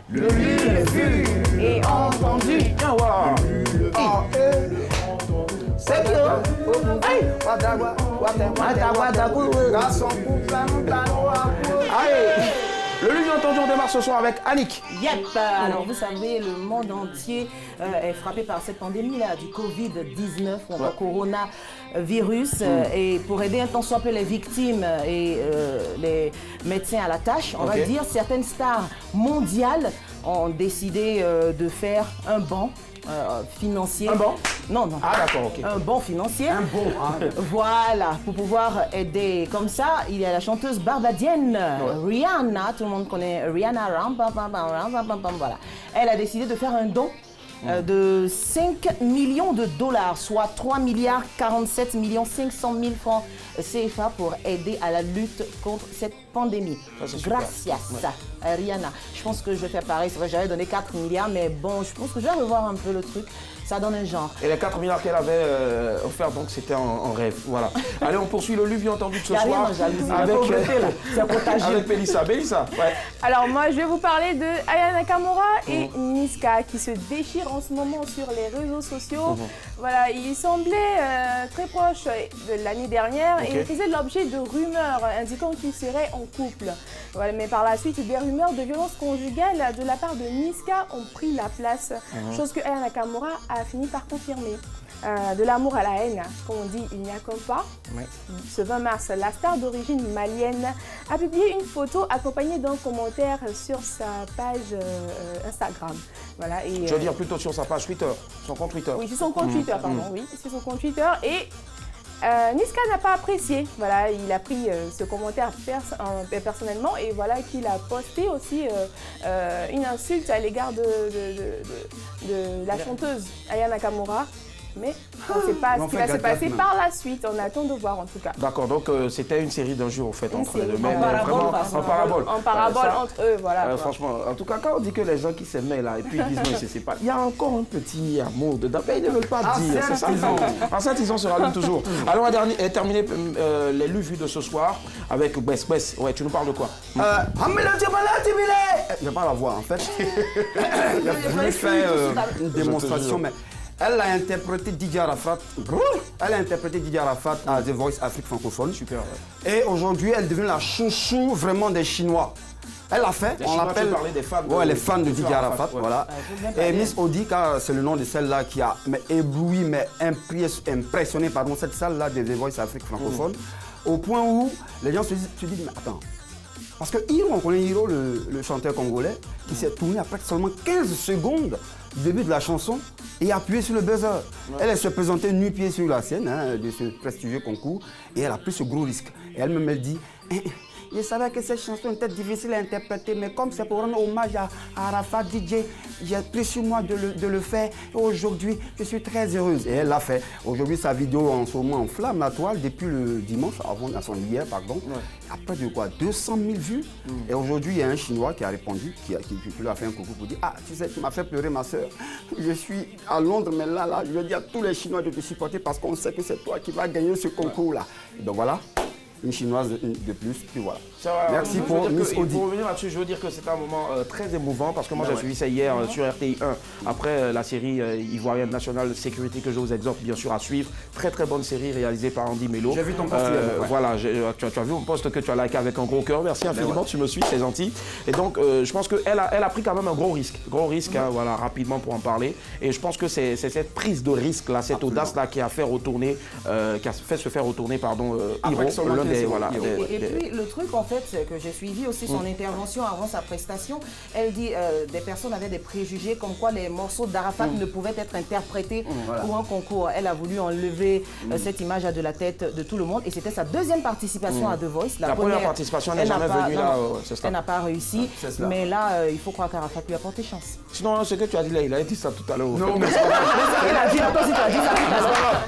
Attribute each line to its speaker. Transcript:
Speaker 1: Le vu et entendu.
Speaker 2: Tiens, voilà.
Speaker 1: C'est bien.
Speaker 2: Allez, le lu entendu, on démarre ce soir avec Annick.
Speaker 3: Yep. Alors vous savez, le monde entier est frappé par cette pandémie-là du Covid-19, ou encore coronavirus. Et pour aider un tant soit peu les victimes et les médecins à la tâche, on va dire, certaines stars mondiales ont décidé de faire un banc financier.
Speaker 2: Un banc?
Speaker 3: Non, non.
Speaker 2: Ah d'accord, ok.
Speaker 3: Un bon financier.
Speaker 2: Un bon, hein.
Speaker 3: Voilà, pour pouvoir aider comme ça, il y a la chanteuse barbadienne Rihanna, tout le monde connaît Rihanna, voilà. Elle a décidé de faire un don de 5 millions de dollars, soit 3 milliards 47 millions 500 000 francs CFA pour aider à la lutte contre cette pandémie. Gracias, Rihanna. Je pense que je vais faire pareil, c'est vrai, j'avais donné 4 milliards, mais bon, je pense que je vais revoir un peu le truc. Ça donne un genre.
Speaker 2: Et les 4 milliards qu'elle avait offert, donc c'était en rêve. Voilà. Allez, on poursuit le lu bien entendu de ce soir avec Pélissa. Pélissa, ouais.
Speaker 4: Alors moi, je vais vous parler de Aya Nakamura et Niska qui se déchirent en ce moment sur les réseaux sociaux. Voilà, ils semblaient très proches de l'année dernière et ils faisaient l'objet de rumeurs indiquant qu'ils seraient en couple. Voilà, mais par la suite, des rumeurs de violence conjugale de la part de Niska ont pris la place, chose que Aya Nakamura a fini par confirmer. De l'amour à la haine, comme on dit, il n'y a qu'un pas. Ce 20 mars, la star d'origine malienne a publié une photo accompagnée d'un commentaire sur sa page Instagram. Voilà, et,
Speaker 2: Je veux dire plutôt sur sa page Twitter, son compte Twitter.
Speaker 4: Oui, sur son compte Twitter, pardon, oui, sur son compte Twitter. Et Niska n'a pas apprécié. Voilà, il a pris ce commentaire personnellement et voilà qu'il a posté aussi une insulte à l'égard de la chanteuse Aya Nakamura. Mais on ne sait pas ce qui va se passer par la suite. On attend de voir en tout cas.
Speaker 2: D'accord, donc c'était une série d'injures en fait entre les deux.
Speaker 3: Mais vraiment
Speaker 2: en parabole.
Speaker 4: En parabole entre eux, voilà.
Speaker 2: Franchement, en tout cas, quand on dit que les gens qui s'aimaient là et puis ils disent non, ils se séparent, il y a encore un petit amour dedans. Mais ils ne veulent pas dire. C'est ça. Enceinte, ils se rallument toujours. Alors, on va terminer les lus vus de ce soir avec Bess. Ouais, tu nous parles de quoi?
Speaker 5: Je n'ai pas la voix en fait. Il a voulu faire une démonstration, mais elle a interprété Didier Arafat. Elle a interprété Didier Arafat à The Voice Afrique francophone.
Speaker 2: Super.
Speaker 5: Et aujourd'hui, elle devient la chouchou vraiment des Chinois. Elle a fait, on l'appelle les fans de Didier Arafat, voilà. Et Miss Audi, car c'est le nom de celle-là qui a ébloui, mais impressionné cette salle-là de The Voice Afrique francophone, au point où les gens se disent mais attends. Parce que Hiro, on connaît Hiro, le chanteur congolais, qui s'est tourné après seulement 15 secondes du début de la chanson et appuyé sur le buzzer. Elle se présentait nu-pied sur la scène de ce prestigieux concours et elle a pris ce gros risque. Et elle-même, elle dit je savais que cette chanson était difficile à interpréter, mais comme c'est pour rendre hommage à Arafat DJ, j'ai pris sur moi de le faire. Et aujourd'hui, je suis très heureuse. Et elle l'a fait. Aujourd'hui, sa vidéo en ce moment enflamme la toile depuis le dimanche, hier, pardon. Après de quoi 200 000 vues. Et aujourd'hui, il y a un Chinois qui a répondu, qui lui a fait un coucou pour dire tu sais, tu m'as fait pleurer ma soeur. Je suis à Londres, mais là, je veux dire à tous les Chinois de te supporter parce qu'on sait que c'est toi qui vas gagner ce concours-là. Donc voilà. Une chinoise de plus, puis voilà. Merci pour Miss Audi.
Speaker 2: Pour revenir là-dessus, je veux dire que c'était un moment très émouvant parce que moi j'ai suivi ça hier sur RTI 1 après la série ivoirienne National Security que je vous exhorte bien sûr à suivre. Très très bonne série réalisée par Andy Melo.
Speaker 5: J'ai vu ton post hier.
Speaker 2: Voilà, tu as vu mon post que tu as liké avec un gros cœur. Merci infiniment, tu me suis, c'est gentil. Et donc je pense qu'elle a pris quand même un gros risque. Voilà, rapidement pour en parler. Et je pense que c'est cette prise de risque là, cette audace là qui a fait se faire retourner Hiro.
Speaker 3: Et puis le truc en fait, c'est que j'ai suivi aussi son intervention avant sa prestation. Elle dit des personnes avaient des préjugés comme quoi les morceaux d'Arafat ne pouvaient être interprétés pour un concours. Elle a voulu enlever cette image de la tête de tout le monde et c'était sa deuxième participation à The Voice.
Speaker 2: La première participation n'est jamais venue là.
Speaker 3: Elle n'a pas réussi, mais là il faut croire qu'Arafat lui a porté chance.
Speaker 2: Sinon, ce que tu as dit là, il a dit ça tout à l'heure.
Speaker 5: Non, mais c'est pas vrai.
Speaker 3: Il a dit, toi aussi tu as dit ça tout à l'heure.